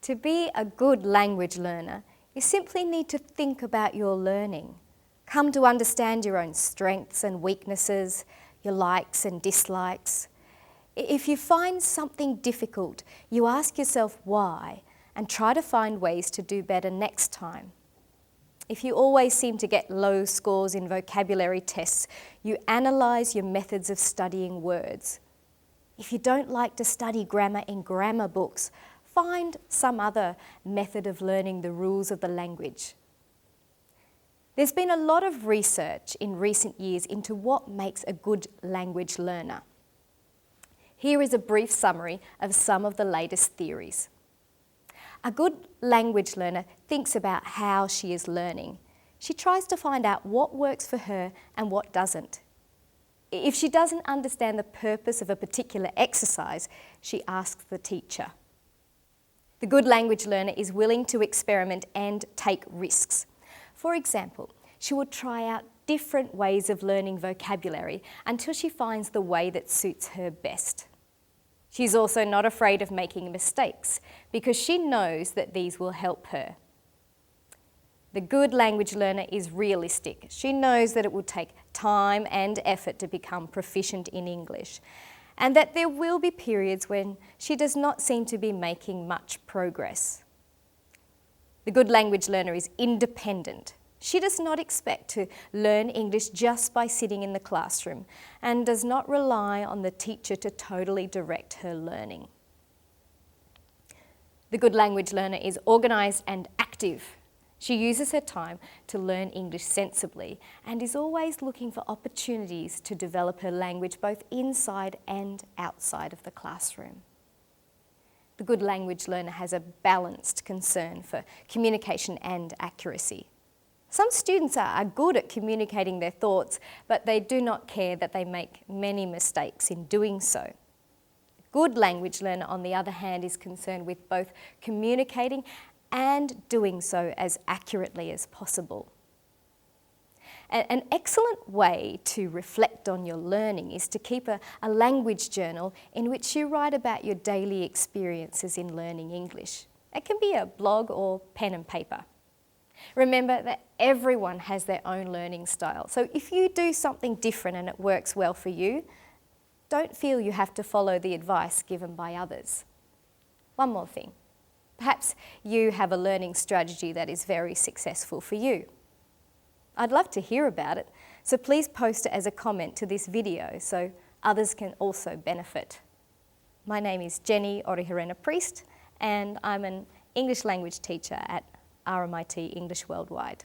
To be a good language learner, you simply need to think about your learning. Come to understand your own strengths and weaknesses, your likes and dislikes. If you find something difficult, you ask yourself why and try to find ways to do better next time. If you always seem to get low scores in vocabulary tests, you analyse your methods of studying words. If you don't like to study grammar in grammar books, find some other method of learning the rules of the language. There's been a lot of research in recent years into what makes a good language learner. Here is a brief summary of some of the latest theories. A good language learner thinks about how she is learning. She tries to find out what works for her and what doesn't. If she doesn't understand the purpose of a particular exercise, she asks the teacher. The good language learner is willing to experiment and take risks. For example, she will try out different ways of learning vocabulary until she finds the way that suits her best. She's also not afraid of making mistakes because she knows that these will help her. The good language learner is realistic. She knows that it will take time and effort to become proficient in English, and that there will be periods when she does not seem to be making much progress. The good language learner is independent. She does not expect to learn English just by sitting in the classroom and does not rely on the teacher to totally direct her learning. The good language learner is organised and active. She uses her time to learn English sensibly and is always looking for opportunities to develop her language both inside and outside of the classroom. The good language learner has a balanced concern for communication and accuracy. Some students are good at communicating their thoughts, but they do not care that they make many mistakes in doing so. A good language learner, on the other hand, is concerned with both communicating and doing so as accurately as possible. An excellent way to reflect on your learning is to keep a language journal in which you write about your daily experiences in learning English. It can be a blog or pen and paper. Remember that everyone has their own learning style, so if you do something different and it works well for you, don't feel you have to follow the advice given by others. One more thing. Perhaps you have a learning strategy that is very successful for you. I'd love to hear about it, so please post it as a comment to this video so others can also benefit. My name is Jenny Orihirena Priest and I'm an English language teacher at RMIT English Worldwide.